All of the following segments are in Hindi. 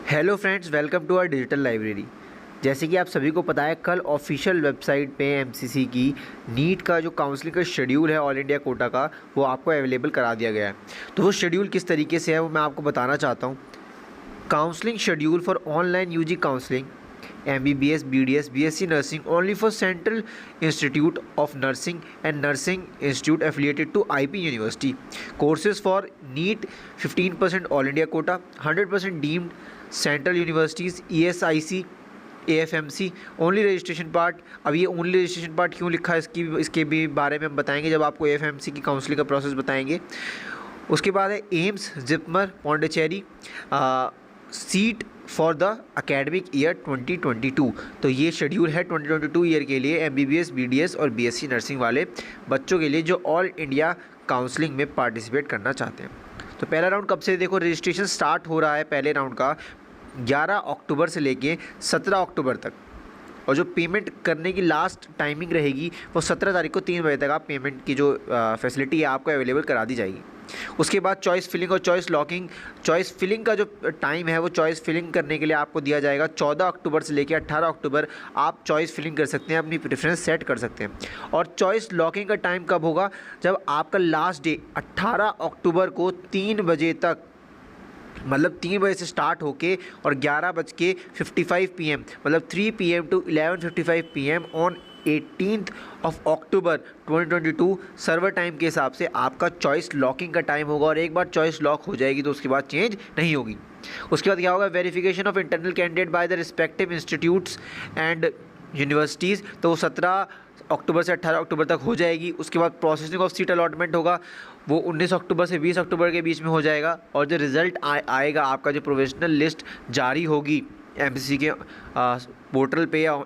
Hello friends, welcome to our digital library. जैसे कि आप सभी को पता है, कल ऑफिशियल वेबसाइट पे एमसीसी की नीट का जो काउंसलिंग का शेड्यूल है ऑल इंडिया कोटा का, वो आपको अवेलेबल करा दिया गया है। तो वो शेड्यूल किस तरीके से है वो मैं आपको बताना चाहता हूँ। Counselling schedule for online UG counselling MBBS, BDS, BSc Nursing only for Central Institute of Nursing and Nursing Institute affiliated to IP University. Courses for NEET 15% All India quota, 100% deemed Central Universities, ESIC, AFMC only registration part. अब ये ओनली रजिस्ट्रेशन पार्ट क्यों लिखा है इसके भी बारे में हम बताएंगे जब आपको AFMC की काउंसलिंग का प्रोसेस बताएंगे। उसके बाद है AIIMS, JIPMER, Pondicherry seat for the academic year 2022। तो ये शेड्यूल है 2022 ईयर के लिए MBBS, BDS और BSc नर्सिंग वाले बच्चों के लिए जो ऑल इंडिया काउंसलिंग में पार्टिसिपेट करना चाहते हैं। तो पहला राउंड कब से, देखो रजिस्ट्रेशन स्टार्ट हो रहा है पहले राउंड का 11 अक्टूबर से लेके 17 अक्टूबर तक, और जो पेमेंट करने की लास्ट टाइमिंग रहेगी वो 17 तारीख को 3 बजे तक आप पेमेंट की जो फैसिलिटी है आपको अवेलेबल करा दी जाएगी। उसके बाद चॉइस फिलिंग और चॉइस लॉकिंग। चॉइस फिलिंग का जो टाइम है वो चॉइस फिलिंग करने के लिए आपको दिया जाएगा 14 अक्टूबर से लेकर 18 अक्टूबर आप चॉइस फिलिंग कर सकते हैं, अपनी प्रेफरेंस सेट कर सकते हैं। और चॉइस लॉकिंग का टाइम कब होगा, जब आपका लास्ट डे 18 अक्टूबर को 3 बजे तक, मतलब 3 बजे से स्टार्ट होके और 11:55 PM, मतलब 3 PM to 11:55 PM on 18th of October 2022 server time के हिसाब से आपका चॉइस लॉकिंग का टाइम होगा। और एक बार चॉइस लॉक हो जाएगी तो उसके बाद चेंज नहीं होगी। उसके बाद क्या होगा, verification of internal candidate by the respective institutes and universities, तो 17 अक्टूबर से 18 अक्टूबर तक हो जाएगी। उसके बाद प्रोसेसिंग ऑफ सीट अलॉटमेंट होगा, वो 19 अक्टूबर से 20 अक्टूबर के बीच में हो जाएगा। और जो रिज़ल्ट आएगा, आपका जो प्रोविजनल लिस्ट जारी होगी एमसीसी के पोर्टल पे या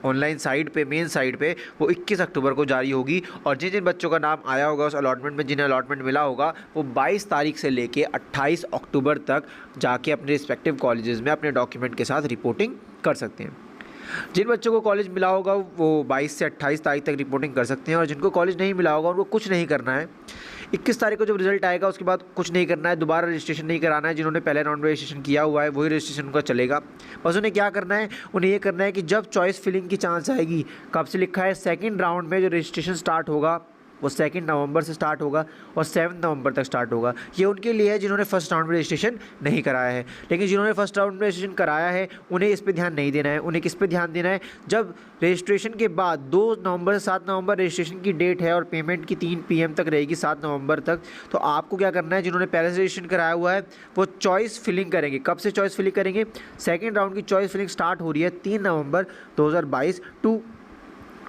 ऑनलाइन साइट पे, मेन साइट पे, वो 21 अक्टूबर को जारी होगी। और जिन जिन बच्चों का नाम आया होगा उस अलॉटमेंट में, जिन्हें अलॉटमेंट मिला होगा, वो 22 तारीख से लेके 28 अक्टूबर तक जाके अपने रिस्पेक्टिव कॉलेजेस में अपने डॉक्यूमेंट के साथ रिपोर्टिंग कर सकते हैं। जिन बच्चों को कॉलेज मिला होगा वो 22 से 28 तारीख तक रिपोर्टिंग कर सकते हैं, और जिनको कॉलेज नहीं मिला होगा उनको कुछ नहीं करना है। 21 तारीख को जब रिजल्ट आएगा उसके बाद कुछ नहीं करना है, दोबारा रजिस्ट्रेशन नहीं कराना है। जिन्होंने पहले राउंड में रजिस्ट्रेशन किया हुआ है वही रजिस्ट्रेशन उनका चलेगा। बस उन्हें क्या करना है, उन्हें ये करना है कि जब चॉइस फिलिंग की चांस आएगी, कब से लिखा है, सेकेंड राउंड में जो रजिस्ट्रेशन स्टार्ट होगा वो 2 नवंबर से स्टार्ट होगा और 7 नवंबर तक स्टार्ट होगा। ये उनके लिए है जिन्होंने फर्स्ट राउंड में रजिस्ट्रेशन नहीं कराया है। लेकिन जिन्होंने फर्स्ट राउंड में रजिस्ट्रेशन कराया है उन्हें इस पे ध्यान नहीं देना है। उन्हें किस पे ध्यान देना है, जब रजिस्ट्रेशन के बाद 2 नवंबर से 7 नवंबर रजिस्ट्रेशन की डेट है और पेमेंट की 3 PM तक रहेगी 7 नवंबर तक, तो आपको क्या करना है, जिन्होंने पहले से रजिस्ट्रेशन कराया हुआ है वो चॉइस फिलिंग करेंगे। कब से चॉइस फिलिंग करेंगे, सेकेंड राउंड की चॉइस फिलिंग स्टार्ट हो रही है 3 नवंबर 2022 टू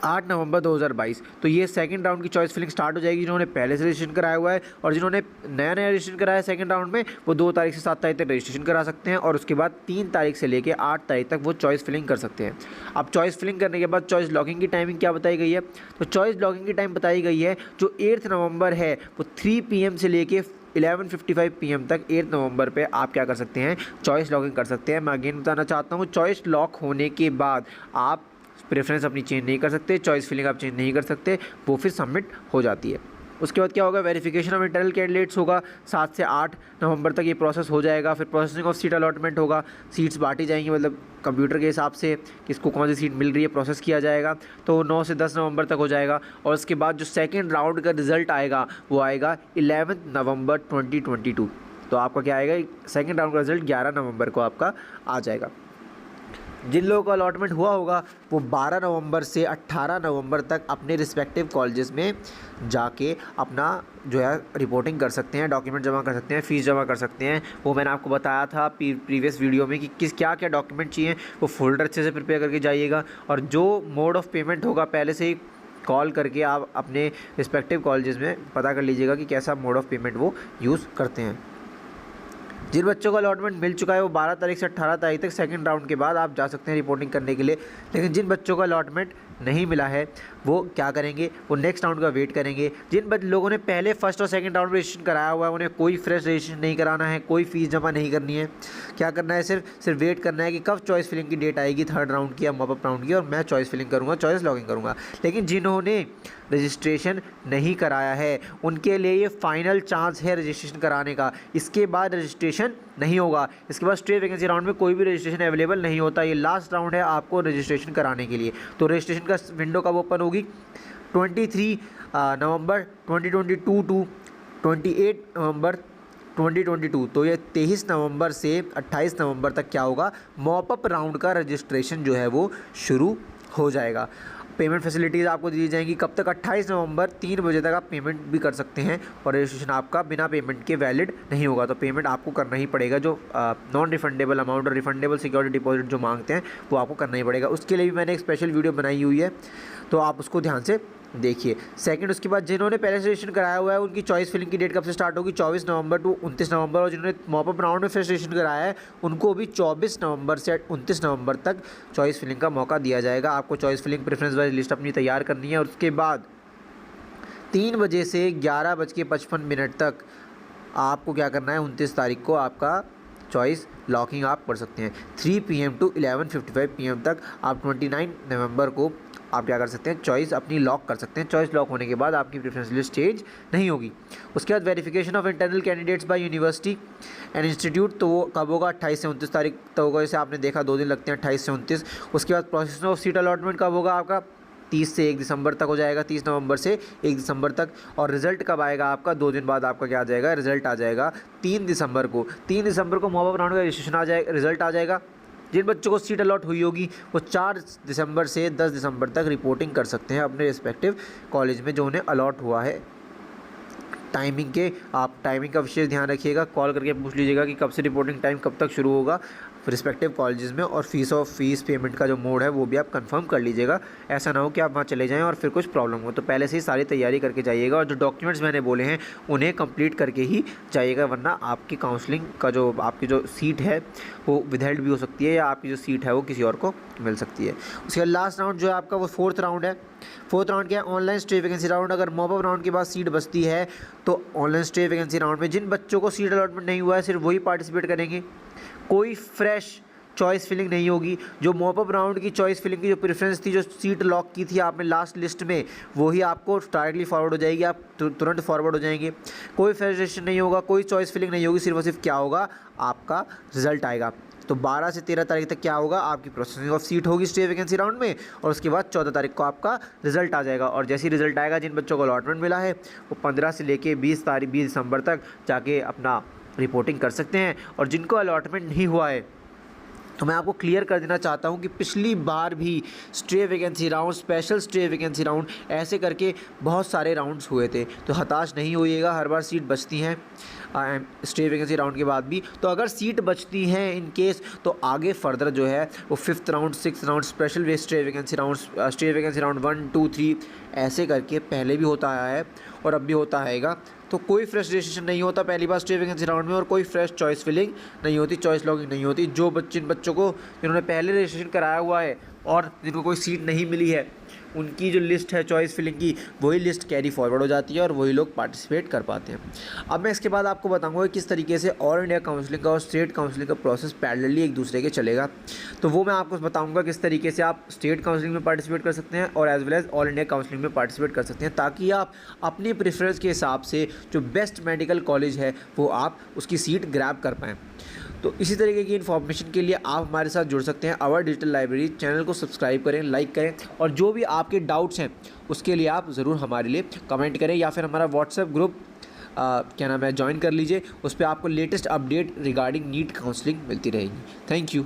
8 नवंबर 2022। तो ये सेकंड राउंड की चॉइस फिलिंग स्टार्ट हो जाएगी जिन्होंने पहले से रजिस्ट्रेशन कराया हुआ है, और जिन्होंने नया रजिस्ट्रेशन कराया है सेकंड राउंड में, वो 2 तारीख से 7 तारीख तक रजिस्ट्रेशन करा सकते हैं। और उसके बाद 3 तारीख से लेकर 8 तारीख तक वो चॉइस फिलिंग कर सकते हैं। अब चॉइस फिलिंग करने के बाद चॉइस लॉकिंग की टाइमिंग क्या बताई गई है, तो चॉइस लॉकिंग की टाइम बताई गई है जो 8 नवंबर है वो 3 PM से लेके 11:55 PM तक 8 नवंबर पे आप क्या कर सकते हैं, चॉइस लॉकिंग कर सकते हैं। मैं अगेन बताना चाहता हूँ, चॉइस लॉक होने के बाद आप प्रेफरेंस अपनी चेंज नहीं कर सकते, चॉइस फिलिंग आप चेंज नहीं कर सकते, वो फिर सबमिट हो जाती है। उसके बाद क्या होगा, वेरिफिकेशन ऑफ इंटरनल कैंडिडेट्स होगा, 7 से 8 नवंबर तक ये प्रोसेस हो जाएगा। फिर प्रोसेसिंग ऑफ सीट अलॉटमेंट होगा, सीट्स बांटी जाएंगी, मतलब कंप्यूटर के हिसाब से किसको कौन सी सीट मिल रही है प्रोसेस किया जाएगा, तो 9 से 10 नवंबर तक हो जाएगा। और उसके बाद जो सेकेंड राउंड का रिजल्ट आएगा वो आएगा 11 नवंबर 2022। तो आपका क्या आएगा, सेकेंड राउंड का रिजल्ट 11 नवंबर को आपका आ जाएगा। जिन लोगों का अलॉटमेंट हुआ होगा वो 12 नवंबर से 18 नवंबर तक अपने रिस्पेक्टिव कॉलेजेस में जाके अपना जो है रिपोर्टिंग कर सकते हैं, डॉक्यूमेंट जमा कर सकते हैं, फ़ीस जमा कर सकते हैं। वो मैंने आपको बताया था प्रीवियस वीडियो में कि क्या क्या डॉक्यूमेंट चाहिए, वो फोल्डर अच्छे से प्रिपेयर करके जाइएगा। और जो मोड ऑफ पेमेंट होगा पहले से ही कॉल करके आप अपने रिस्पेक्टिव कॉलेजेस में पता कर लीजिएगा कि कैसा मोड ऑफ पेमेंट वो यूज़ करते हैं। जिन बच्चों का अलॉटमेंट मिल चुका है वो 12 तारीख से 18 तारीख तक सेकंड राउंड के बाद आप जा सकते हैं रिपोर्टिंग करने के लिए। लेकिन जिन बच्चों का अलॉटमेंट नहीं मिला है वो क्या करेंगे, वो नेक्स्ट राउंड का वेट करेंगे। जिन लोगों ने पहले फर्स्ट और सेकंड राउंड में रजिस्ट्रेशन कराया हुआ है उन्हें कोई फ्रेश रजिस्ट्रेशन नहीं कराना है, कोई फ़ीस जमा नहीं करनी है। क्या करना है, सिर्फ वेट करना है कि कब चॉइस फिलिंग की डेट आएगी थर्ड राउंड की या मॉपअप राउंड की, और मैं चॉइस फिलिंग करूँगा, चॉइस लॉगिंग करूँगा। लेकिन जिन्होंने रजिस्ट्रेशन नहीं कराया है उनके लिए ये फाइनल चांस है रजिस्ट्रेशन कराने का। इसके बाद रजिस्ट्रेशन नहीं होगा। इसके बाद स्ट्रेट वैकेंसी राउंड में कोई भी रजिस्ट्रेशन अवेलेबल नहीं होता। ये लास्ट राउंड है आपको रजिस्ट्रेशन कराने के लिए। तो रजिस्ट्रेशन का विंडो कब ओपन होगी? 23 नवंबर 2022 टू 28 नवंबर 2022। तो ये 23 नवंबर से 28 नवंबर तक क्या होगा, मॉपअप राउंड का रजिस्ट्रेशन जो है वो शुरू हो जाएगा। पेमेंट फैसिलिटीज़ आपको दी जाएंगी कब तक? 28 नवंबर 3 बजे तक आप पेमेंट भी कर सकते हैं और रजिस्ट्रेशन आपका बिना पेमेंट के वैलिड नहीं होगा। तो पेमेंट आपको करना ही पड़ेगा। जो नॉन रिफंडेबल अमाउंट और रिफंडेबल सिक्योरिटी डिपॉजिट जो मांगते हैं वो आपको करना ही पड़ेगा। उसके लिए भी मैंने एक स्पेशल वीडियो बनाई हुई है, तो आप उसको ध्यान से देखिए। सेकंड, उसके बाद जिन्होंने पहले रजिस्ट्रेशन कराया हुआ है उनकी चॉइस फिलिंग की डेट कब से स्टार्ट होगी? 24 नवंबर टू 29 नवंबर। और जिन्होंने मॉपअप राउंड में रजिस्ट्रेशन कराया है उनको भी 24 नवंबर से 29 नवंबर तक चॉइस फिलिंग का मौका दिया जाएगा। आपको choice filling preference wise list अपनी तैयार करनी है और उसके बाद 3 बजे से 11:55 तक आपको क्या करना है? 29 तारीख को आपका चॉइस लॉकिंग आप कर सकते हैं। 3 PM टू 11:55 PM तक आप 29 नवंबर को आप क्या कर सकते हैं? चॉइस अपनी लॉक कर सकते हैं। चॉइस लॉक होने के बाद आपकी प्रेफरेंस लिस्ट चेंज नहीं होगी। उसके बाद verification of internal candidates by university and institute, तो वो कब होगा? 28 से 29 तारीख तक होगा। जैसे आपने देखा 2 दिन लगते हैं, 28 से 29। उसके बाद प्रोसेस ऑफ सीट अलॉटमेंट कब होगा आपका? 30 से 1 दिसंबर तक हो जाएगा, 30 नवंबर से 1 दिसंबर तक। और रिजल्ट कब आएगा आपका? 2 दिन बाद आपका क्या आ जाएगा? रिजल्ट आ जाएगा 3 दिसंबर को। 3 दिसंबर को मॉपअप राउंड का रजिस्ट्रेशन आ जाएगा, रिजल्ट आ जाएगा। जिन बच्चों को सीट अलॉट हुई होगी वो 4 दिसंबर से 10 दिसंबर तक रिपोर्टिंग कर सकते हैं अपने रिस्पेक्टिव कॉलेज में जो उन्हें अलॉट हुआ है। टाइमिंग के आप टाइमिंग का विशेष ध्यान रखिएगा, कॉल करके पूछ लीजिएगा कि कब से रिपोर्टिंग टाइम कब तक शुरू होगा रिस्पेक्टिव कॉलेजेस में। और फीस पेमेंट का जो मोड है वो भी आप कंफर्म कर लीजिएगा। ऐसा ना हो कि आप वहाँ चले जाएं और फिर कुछ प्रॉब्लम हो। तो पहले से ही सारी तैयारी करके जाइएगा और जो डॉक्यूमेंट्स मैंने बोले हैं उन्हें कंप्लीट करके ही जाइएगा, वरना आपकी काउंसलिंग का जो आपकी जो सीट है वो विदहेल्ड भी हो सकती है या आपकी जो सीट है वो किसी और को मिल सकती है। उसके बाद लास्ट राउंड जो है आपका वो 4th राउंड है। 4th राउंड क्या है? Online straight vacancy round. अगर मॉपअप राउंड के बाद सीट बचती है तो ऑनलाइन स्ट्रेट वैकेंसी राउंड में जिन बच्चों को सीट अलॉटमेंट नहीं हुआ है सिर्फ वही पार्टिसिपेट करेंगे। कोई फ्रेश चॉइस फिलिंग नहीं होगी। जो मॉपअप राउंड की चॉइस फिलिंग की जो प्रेफरेंस थी, जो सीट लॉक की थी आपने लास्ट लिस्ट में, वही आपको डायरेक्टली फॉरवर्ड हो जाएगी, आप तुरंत फॉरवर्ड हो जाएंगे। कोई फेडरेशन नहीं होगा, कोई चॉइस फिलिंग नहीं होगी, सिर्फ और सिर्फ क्या होगा? आपका रिजल्ट आएगा। तो 12 से 13 तारीख तक क्या होगा? आपकी प्रोसेसिंग ऑफ सीट होगी स्ट्रेट वैकेंसी राउंड में और उसके बाद 14 तारीख को आपका रिजल्ट आ जाएगा। और जैसे ही रिजल्ट आएगा जिन बच्चों को अलॉटमेंट मिला है वो 15 से लेके 20 दिसंबर तक जाके अपना रिपोर्टिंग कर सकते हैं। और जिनको अलॉटमेंट नहीं हुआ है तो मैं आपको क्लियर कर देना चाहता हूं कि पिछली बार भी straight vacancy round, special straight vacancy round, ऐसे करके बहुत सारे राउंड्स हुए थे। तो हताश नहीं होइएगा, हर बार सीट बचती हैं स्ट्रेट वैकेंसी राउंड के बाद भी। तो अगर सीट बचती हैं इन केस तो आगे फर्दर जो है वो 5th round, 6th round, special वे स्ट्रेट वैकेंसी राउंड 1, 2, 3 ऐसे करके पहले भी होता आया है और अब भी होता आएगा। तो कोई फ्रेश रजिस्ट्रेशन नहीं होता पहली बार स्ट्रेट वैकेंसी राउंड में और कोई फ्रेश चॉइस फिलिंग नहीं होती, चॉइस लॉगिंग नहीं होती। जो जिन बच्चों को जिन्होंने पहले रजिस्ट्रेशन कराया हुआ है और जिनको कोई सीट नहीं मिली है उनकी जो लिस्ट है चॉइस फिलिंग की वही लिस्ट कैरी फॉरवर्ड हो जाती है और वही लोग पार्टिसिपेट कर पाते हैं। अब मैं इसके बाद आपको बताऊंगा किस तरीके से ऑल इंडिया काउंसलिंग का और स्टेट काउंसलिंग का प्रोसेस पैरेलली एक दूसरे के चलेगा। तो वो मैं आपको बताऊंगा किस तरीके से आप स्टेट काउंसलिंग में पार्टिसिपेट कर सकते हैं और as well as all India counselling में पार्टिसिपेट कर सकते हैं, ताकि आप अपनी प्रेफरेंस के हिसाब से जो बेस्ट मेडिकल कॉलेज है वो आप उसकी सीट ग्रैब कर पाएँ। तो इसी तरीके की इन्फॉर्मेशन के लिए आप हमारे साथ जुड़ सकते हैं आवर डिजिटल लाइब्रेरी। चैनल को सब्सक्राइब करें, लाइक करें और जो भी आपके डाउट्स हैं उसके लिए आप ज़रूर हमारे लिए कमेंट करें या फिर हमारा व्हाट्सएप ग्रुप क्या नाम है ज्वाइन कर लीजिए। उस पर आपको latest update regarding NEET counselling मिलती रहेगी। Thank you.